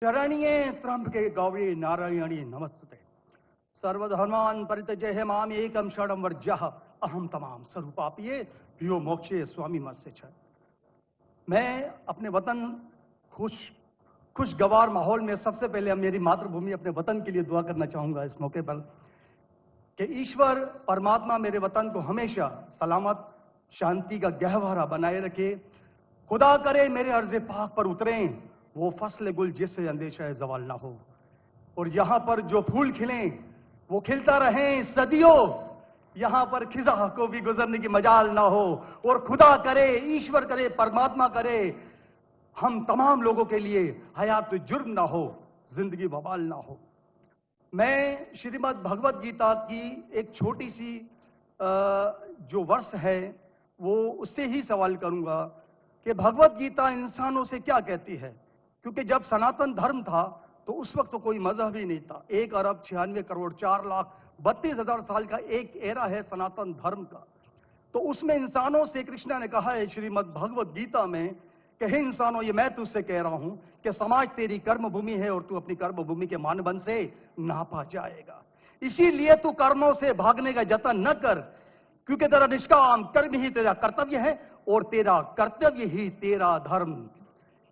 शरण्ये त्र्यंबके गौरी नारायणी नमस्ते। सर्वधर्मान् परित्यज्य माम एकम शरणं व्रजः अहम तमाम स्वरूपापिये भ्यो मोक्षे स्वामी मत्स्य छ। मैं अपने वतन खुशगवार माहौल में सबसे पहले मेरी मातृभूमि अपने वतन के लिए दुआ करना चाहूंगा इस मौके पर कि ईश्वर परमात्मा मेरे वतन को हमेशा सलामत शांति का गहवारा बनाए रखे। खुदा करे मेरे अर्ज़े पाक पर उतरें वो फसल गुल जिससे अंदेशा जवाल ना हो, और यहां पर जो फूल खिलें वो खिलता रहें सदियों, यहां पर खिजा को भी गुजरने की मजाल ना हो। और खुदा करे, ईश्वर करे, परमात्मा करे हम तमाम लोगों के लिए हयात जुर्म ना हो, जिंदगी बवाल ना हो। मैं श्रीमद् भगवत गीता की एक छोटी सी जो वर्ष है वो उससे ही सवाल करूंगा कि भगवत गीता इंसानों से क्या कहती है। क्योंकि जब सनातन धर्म था तो उस वक्त तो कोई मजहब ही नहीं था। 1 अरब 96 करोड़ 4,32,000 साल का एक एरा है सनातन धर्म का। तो उसमें इंसानों से कृष्ण ने कहा है श्रीमद् भगवत गीता में कि हे इंसानों, ये मैं तुझसे कह रहा हूं कि समाज तेरी कर्म भूमि है और तू अपनी कर्म भूमि के मानदंड से नापा जाएगा। इसीलिए तू कर्मों से भागने का जतन न कर, क्योंकि तेरा निष्काम कर्म ही तेरा कर्तव्य है और तेरा कर्तव्य ही तेरा धर्म।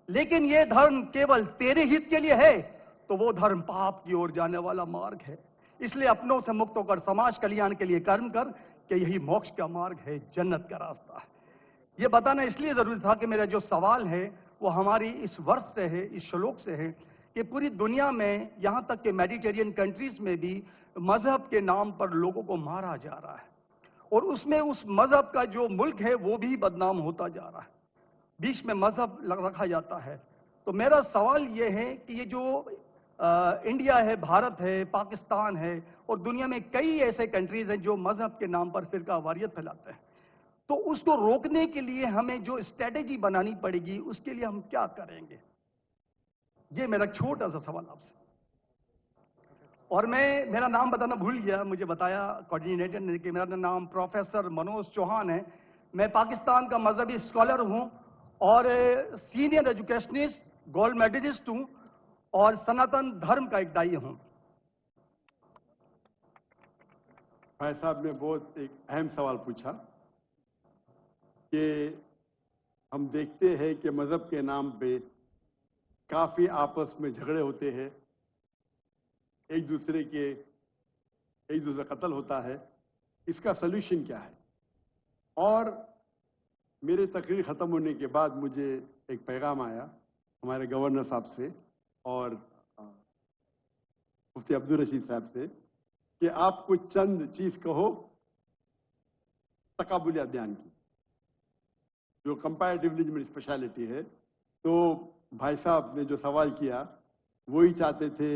लेकिन यह धर्म केवल तेरे हित के लिए है तो वो धर्म पाप की ओर जाने वाला मार्ग है। इसलिए अपनों से मुक्त होकर समाज कल्याण के लिए कर्म कर कि यही मोक्ष का मार्ग है, जन्नत का रास्ता है। यह बताना इसलिए जरूरी था कि मेरा जो सवाल है वो हमारी इस वर्ष से है, इस श्लोक से है कि पूरी दुनिया में यहां तक कि मेडिटेरियन कंट्रीज में भी मजहब के नाम पर लोगों को मारा जा रहा है, और उसमें उस मजहब का जो मुल्क है वो भी बदनाम होता जा रहा है। बीच में मजहब रखा जाता है। तो मेरा सवाल यह है कि ये जो इंडिया है, भारत है, पाकिस्तान है और दुनिया में कई ऐसे कंट्रीज हैं जो मजहब के नाम पर फिरका वारियत फैलाते हैं, तो उसको रोकने के लिए हमें जो स्ट्रेटेजी बनानी पड़ेगी उसके लिए हम क्या करेंगे? ये मेरा छोटा सा सवाल आपसे। और मैं मेरा नाम बताना भूल गया, मुझे बताया कोऑर्डिनेटर ने कि मेरा नाम प्रोफेसर मनोज चौहान है। मैं पाकिस्तान का मजहबी स्कॉलर हूं और सीनियर एजुकेशनिस्ट, गोल्ड मेडलिस्ट हूं और सनातन धर्म का एक दाई हूं। भाई साहब ने बहुत एक अहम सवाल पूछा कि हम देखते हैं कि मजहब के नाम पे काफी आपस में झगड़े होते हैं, एक दूसरे कत्ल होता है। इसका सलूशन क्या है? और मेरे तकरीर खत्म होने के बाद मुझे एक पैगाम आया हमारे गवर्नर साहब से और मुफ्ती अब्दुल रशीद साहब से कि आप कुछ चंद चीज कहो तकाबुली अध्ययन की, जो कंपैरेटिव रिलीजन में स्पेशलिटी है। तो भाई साहब ने जो सवाल किया वही चाहते थे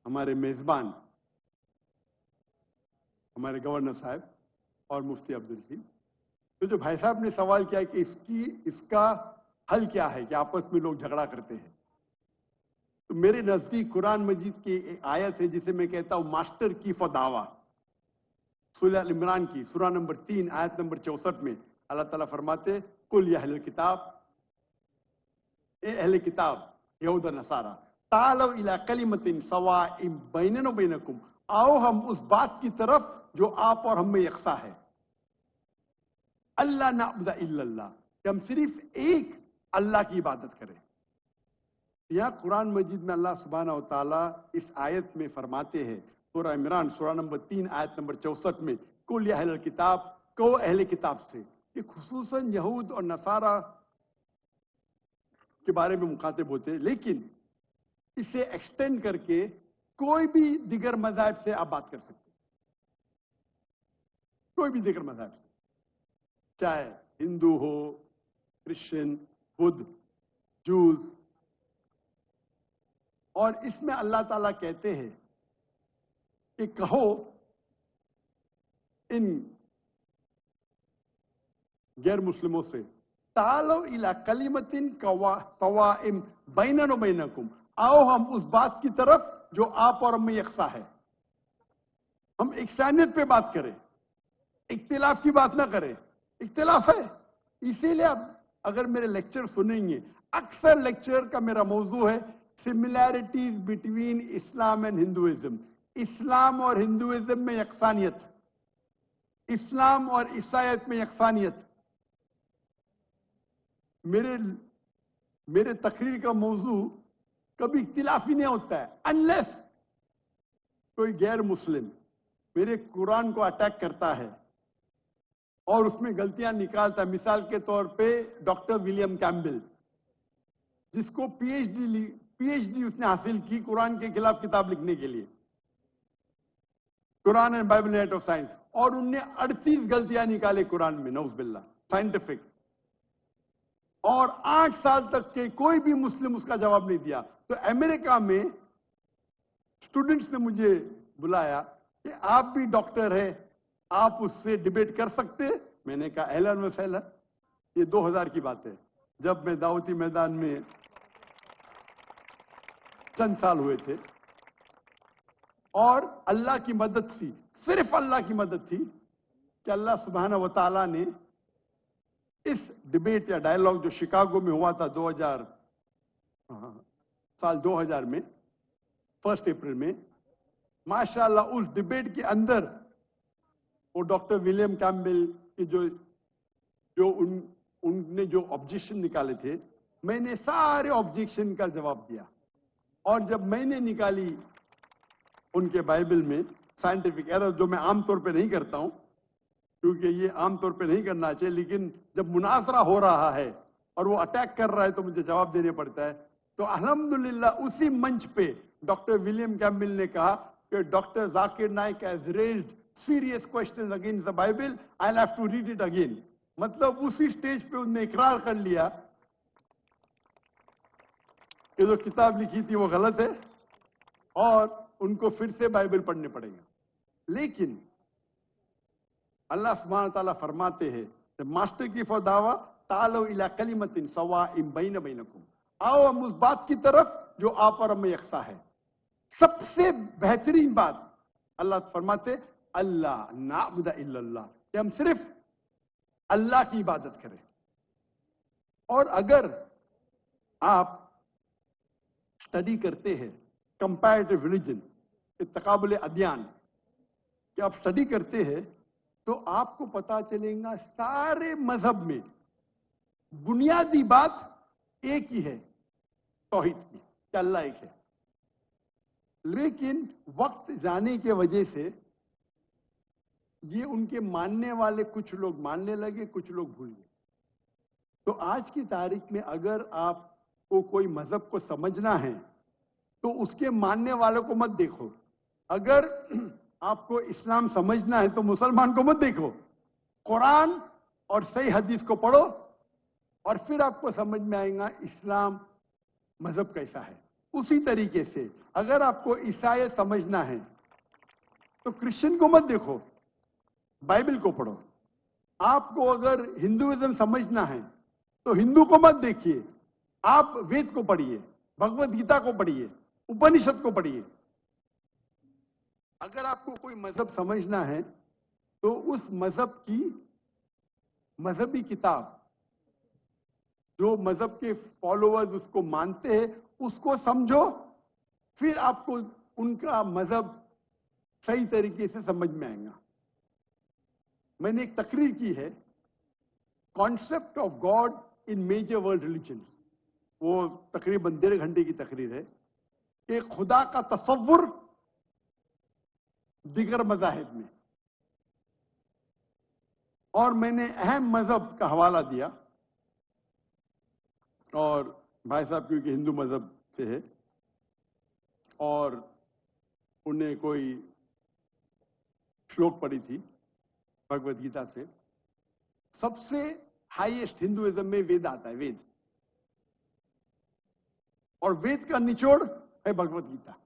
हमारे मेजबान, हमारे गवर्नर साहब और मुफ्ती अब्दुल रशीद। तो जो भाई साहब ने सवाल किया कि इसका हल क्या है कि आपस में लोग झगड़ा करते हैं, तो मेरे नजदीक कुरान मजीद की एक आयत है जिसे मैं कहता हूं मास्टर की फॉर दावा। सूरह इमरान की सूरह नंबर 3 आयत नंबर 64 में अल्लाह ताला फरमाते कुल या अहले किताब, ए अहले किताब यहूद और नसारा, तालव इला कलिमतिन सवाइम बैनना व बैनकुम, आओ हम उस बात की तरफ जो आप और हम में यकसा है। अल्लाह नअबुदा इल्लल्लाह, कि हम सिर्फ एक अल्लाह की इबादत करें। यहां कुरान मजीद में अल्लाह सुब्हानहू व तआला इस आयत में फरमाते हैं, सूरह इमरान सूरह नंबर 3 आयत नंबर 64 में, कुल या अहले किताब, कहो अहले किताब से। ये खुसूसन यहूद और नसारा के बारे में मुखातिब होते हैं, लेकिन इसे एक्सटेंड करके कोई भी दिगर मज़हब से आप बात कर सकते हैं, कोई भी दिगर मज़हब से, चाहे हिंदू हो, क्रिश्चियन, बुद्ध, जूस। और इसमें अल्लाह ताला कहते हैं कि कहो इन गैर मुस्लिमों से, तालो इला कलिमतिन सवाइम बैनना व बैनकुम, आओ हम उस बात की तरफ जो आप और हम में यकसा है। हम इकसानियत पे बात करें, इख्तिलाफ की बात ना करें। इख्तिलाफ है, इसीलिए अब अगर मेरे लेक्चर सुनेंगे, अक्सर लेक्चर का मेरा मौजू है similarities between Islam and Hinduism, Islam और हिंदुइज्म में यकसानियत, इस्लाम और ईसाईयत में यकसानियत। मेरे तकरीर का मौजू कभी इख्तिलाफी नहीं होता है, अनलेस कोई गैर मुस्लिम मेरे कुरान को अटैक करता है और उसमें गलतियां निकालता है। मिसाल के तौर पे डॉक्टर विलियम कैम्पबेल, जिसको पीएचडी उसने हासिल की कुरान के खिलाफ किताब लिखने के लिए, Quran and Bible net of science, और उनने 38 गलतियां निकाले कुरान में, नौज़ुबिल्लाह, साइंटिफिक, और 8 साल तक के कोई भी मुस्लिम उसका जवाब नहीं दिया। तो अमेरिका में स्टूडेंट्स ने मुझे बुलाया कि आप भी डॉक्टर हैं, आप उससे डिबेट कर सकते हैं। मैंने कहा अहलन व सहलन। ये 2000 की बात है, जब मैं दावती मैदान में चंद साल हुए थे, और अल्लाह की मदद थी, सिर्फ अल्लाह की मदद थी कि अल्लाह सुब्हानहू व तआला ने इस डिबेट या डायलॉग जो शिकागो में हुआ था 2000 में, 1 अप्रैल में, माशाअल्लाह उस डिबेट के अंदर वो डॉक्टर विलियम कैम्पबेल के उनने जो ऑब्जेक्शन निकाले थे, मैंने सारे ऑब्जेक्शन का जवाब दिया। और जब मैंने निकाली उनके बाइबल में साइंटिफिक एरर, जो मैं आमतौर पे नहीं करता हूं क्योंकि ये आमतौर पे नहीं करना चाहिए, लेकिन जब मुनाजरा हो रहा है और वो अटैक कर रहा है तो मुझे जवाब देने पड़ता है। तो अल्हम्दुलिल्लाह उसी मंच पे डॉक्टर विलियम कैम्पबेल ने कहा कि doctor Zakir Naik has raised serious questions against the Bible, I will have to read it again. मतलब उसी स्टेज पे उन्होंने इकरार कर लिया कि जो किताब लिखी थी वो गलत है और उनको फिर से बाइबल पढ़ने पड़ेगा। लेकिन अल्लाह सुब्हानहू व तआला फरमाते हैं, मास्टर की फदावा तालो इला कलिमतिन सवाइम बैन बैनकुम, आओ हम उस बात की तरफ जो आप और हम में यकसा है। सबसे बेहतरीन बात अल्लाह फरमाते अल्लाह नाबुदा इल्लल्लाह, कि हम सिर्फ अल्लाह की इबादत करें। और अगर आप स्टडी करते हैं कंपैरेटिव रिलीजन, तकाबुल अदयान, कि आप स्टडी करते हैं तो आपको पता चलेगा सारे मजहब में बुनियादी बात एक ही है, तौहीद की, कि अल्लाह एक है। लेकिन वक्त जाने के वजह से ये उनके मानने वाले कुछ लोग मानने लगे, कुछ लोग भूल गए। तो आज की तारीख में अगर आपको कोई मजहब को समझना है तो उसके मानने वालों को मत देखो। अगर आपको इस्लाम समझना है तो मुसलमान को मत देखो, कुरान और सही हदीस को पढ़ो और फिर आपको समझ में आएगा इस्लाम मजहब कैसा है। उसी तरीके से अगर आपको ईसाई समझना है तो क्रिश्चियन को मत देखो, बाइबल को पढ़ो। आपको अगर हिंदुइज्म समझना है तो हिंदू को मत देखिए, आप वेद को पढ़िए, भगवत गीता को पढ़िए, उपनिषद को पढ़िए। अगर आपको कोई मजहब समझना है तो उस मजहब की मजहबी किताब, जो मजहब के फॉलोअर्स उसको मानते हैं, उसको समझो, फिर आपको उनका मजहब सही तरीके से समझ में आएगा। मैंने एक तकरीर की है, concept of God in major world religion, वो तकरीबन 1.5 घंटे की तकरीर है कि खुदा का तसव्वुर दिगर मज़ाहिब में, और मैंने अहम मजहब का हवाला दिया। और भाई साहब क्योंकि हिंदू मजहब से है और उन्हें कोई श्लोक पढ़ी थी भगवत गीता से, सबसे हाईएस्ट हिंदुइज्म में वेद आता है, वेद, और वेद का निचोड़ है भगवत गीता,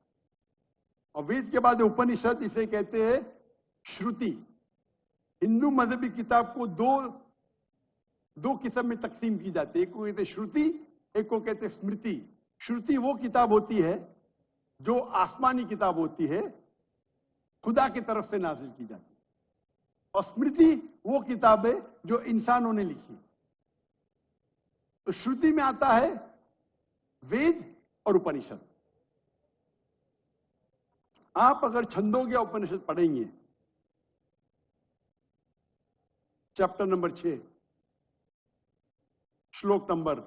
और वेद के बाद उपनिषद, इसे कहते हैं श्रुति। हिंदू मजहबी किताब को दो किस्म में तकसीम की जाती है, एक को कहते हैं श्रुति, एक को कहते हैं स्मृति। श्रुति वो किताब होती है जो आसमानी किताब होती है, खुदा की तरफ से नाजिल की जाती है, और स्मृति वो किताब है जो इंसानों ने लिखी। तो श्रुति में आता है वेद और उपनिषद। आप अगर छंदोग्य उपनिषद पढ़ेंगे, चैप्टर नंबर 6, श्लोक नंबर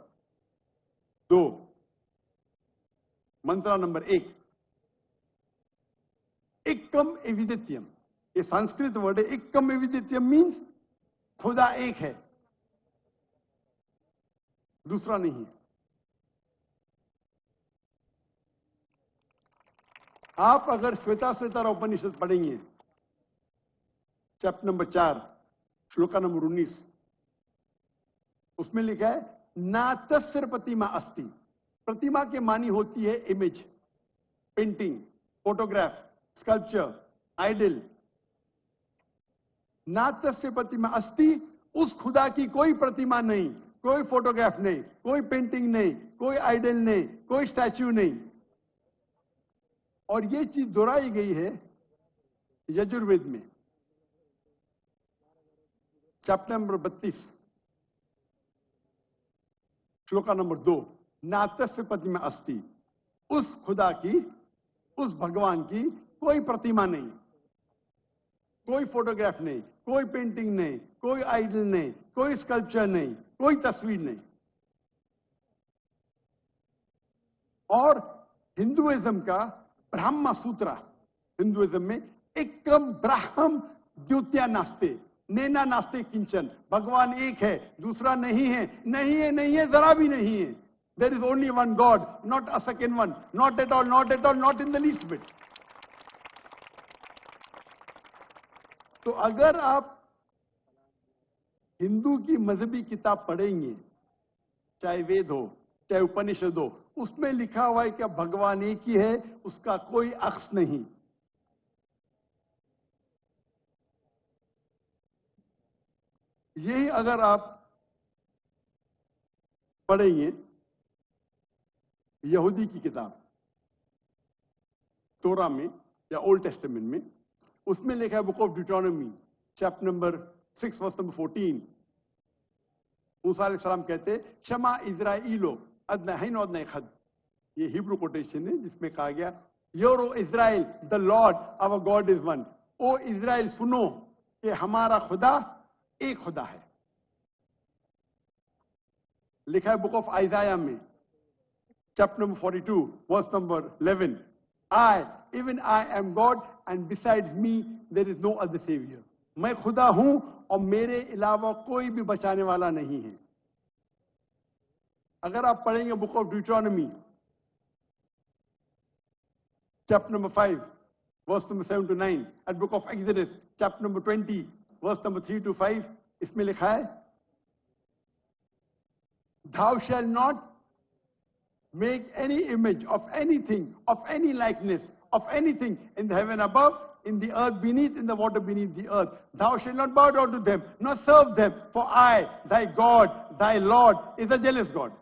2, मंत्र नंबर 1, एकम एविदित्यम, ये संस्कृत वर्ड है। एकम एविदित्यम मीन्स खुदा एक है, दूसरा नहीं है। आप अगर श्वेताश्वेतर उपनिषद पढ़ेंगे, चैप्टर नंबर 4, श्लोक नंबर 19, उसमें लिखा है नातस्य प्रतिमा अस्ति। प्रतिमा के मानी होती है image, painting, photograph, sculpture, idol. नातस्य प्रतिमा अस्ति, उस खुदा की कोई प्रतिमा नहीं, कोई फोटोग्राफ नहीं, कोई पेंटिंग नहीं, कोई आइडल नहीं, कोई स्टैच्यू नहीं। और ये चीज दोहराई गई है यजुर्वेद में, चैप्टर नंबर 32, श्लोका नंबर 2, नातस्य प्रतिमा अस्ति। उस खुदा की, उस भगवान की कोई प्रतिमा नहीं, कोई फोटोग्राफ नहीं, कोई पेंटिंग नहीं, कोई आइडल नहीं, कोई स्कल्पचर नहीं, कोई तस्वीर नहीं। और हिंदुइज्म का ब्रह्म सूत्र, हिंदुइज्म में एकम ब्रह्म द्वितीया नास्ते, नैना नास्ते किंचन। भगवान एक है, दूसरा नहीं है, नहीं है, नहीं है, जरा भी नहीं है। There is only one God, not a second one, not at all, not at all, not in the least bit. तो अगर आप हिंदू की मजहबी किताब पढ़ेंगे, चाहे वेद हो, चाहे उपनिषद हो, उसमें लिखा हुआ है कि भगवान एक ही है, उसका कोई अक्स नहीं। यही अगर आप पढ़ेंगे यहूदी की किताब तोरा में या ओल्ड टेस्टामेंट में, उसमें लिखा है book of Deuteronomy, chapter number 6, verse number 14। मूसा अलैहिस्सलाम कहते शमा इज़राइलो अदनहैन अदनखद। ये हिब्रू कोटेशन है जिसमें कहा गया hear O Israel the Lord our God is one. O Israel सुनो कि हमारा खुदा एक खुदा है। लिखा है बुक ऑफ आइजाया में, chapter number 42, verse number 11, I even I am God and besides me there is no other saviour. मैं खुदा हूं और मेरे अलावा कोई भी बचाने वाला नहीं है। अगर आप पढ़ेंगे book of Deuteronomy, chapter number 5, verse number 7 to 9, and book of Exodus, chapter number 20, verse number 3 to 5, इसमें लिखा है thou shall not make any image of anything, of any likeness, of anything in the heaven above, in the earth beneath, in the water beneath the earth. Thou shalt not bow down to them, nor serve them, for I, thy God, thy Lord, is a jealous God.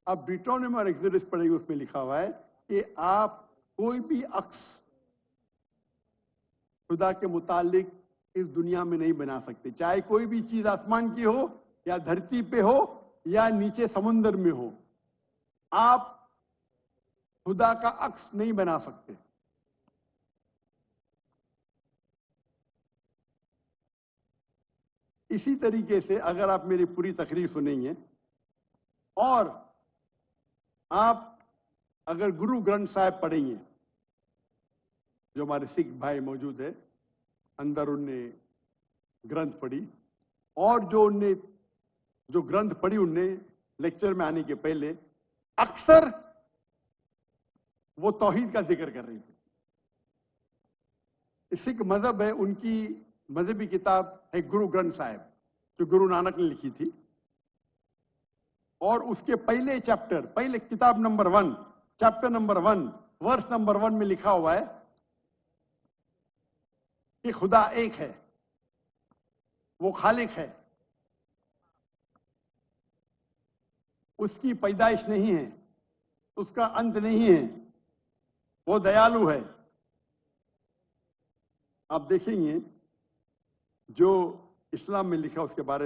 अब ड्यूटोनॉमी और exodus पढ़ेंगे, उसमें लिखा हुआ है कि आप कोई भी अक्स खुदा के मुतालिक इस दुनिया में नहीं बना सकते, चाहे कोई भी चीज आसमान की हो या धरती पे हो या नीचे समुद्र में हो। आप खुदा का अक्स नहीं बना सकते। इसी तरीके से अगर आप मेरी पूरी तकरीर सुनेंगे और आप अगर गुरु ग्रंथ साहिब पढ़ेंगे, जो हमारे सिख भाई मौजूद है अंदर, उनने ग्रंथ पढ़ी, और जो उनने जो ग्रंथ पढ़ी उनने लेक्चर में आने के पहले अक्सर वो तौहीद का जिक्र कर रही थी। सिख मजहब है, उनकी मजहबी किताब है गुरु ग्रंथ साहिब, जो गुरु नानक ने लिखी थी। और उसके पहले चैप्टर, पहले किताब number 1, chapter number 1, verse number 1 में लिखा हुआ है कि खुदा एक है, वो खालिक है, उसकी पैदाइश नहीं है, उसका अंत नहीं है, वो दयालु है। आप देखेंगे जो इस्लाम में लिखा उसके बाद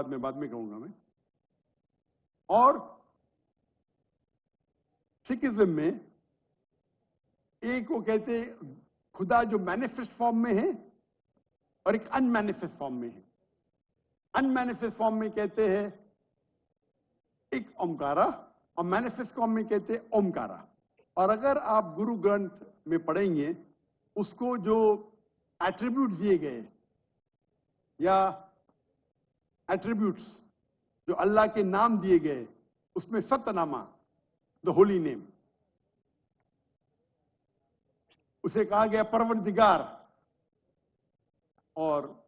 में कहूंगा मैं। और सिखिज्म में एक वो कहते खुदा जो मैनिफेस्ट फॉर्म में है और एक अनमैनिफेस्ट फॉर्म में है। अनमैनिफेस्ट फॉर्म में कहते हैं एक ओमकारा और मैनिफेस्ट फॉर्म में कहते हैं ओमकारा। और अगर आप गुरु ग्रंथ में पढ़ेंगे उसको जो एट्रीब्यूट दिए गए या एट्रीब्यूट्स जो अल्लाह के नाम दिए गए उसमें सतनामा द होली नेम, उसे कहा गया परवरदिगार और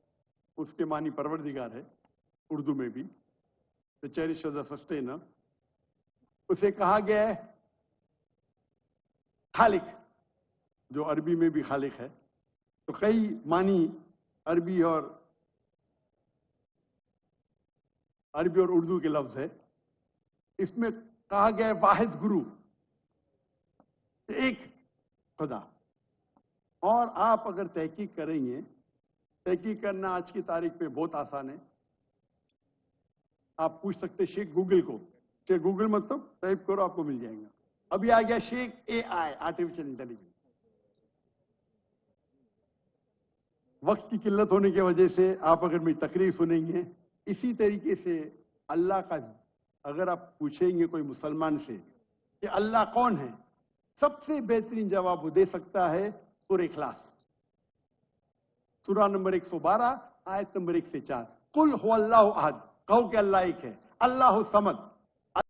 उसके मानी परवरदिगार है उर्दू में भी, द चेरिशर द सस्टेनर। उसे कहा गया है खालिक, जो अरबी में भी खालिक है। तो कई मानी अरबी और उर्दू के लफ्ज है। इसमें कहा गया है वाहिद गुरु, एक खुदा। और आप अगर तहकीक करेंगे, तहकीक करना आज की तारीख पे बहुत आसान है। आप पूछ सकते शेख गूगल को, शेख गूगल मतलब टाइप करो आपको मिल जाएगा। अभी आ गया शेख AI, आर्टिफिशियल इंटेलिजेंस। वक्त की किल्लत होने की वजह से आप अगर मेरी तकरीर सुनेंगे, इसी तरीके से अल्लाह का अगर आप पूछेंगे कोई मुसलमान से कि अल्लाह कौन है, सबसे बेहतरीन जवाब वो दे सकता है सूरह इखलास, सूरा नंबर 112 आयत नंबर 1 से 4। कुल हुवल्लाहु अहद, कहो कि अल्लाह एक है, अल्लाहु समद,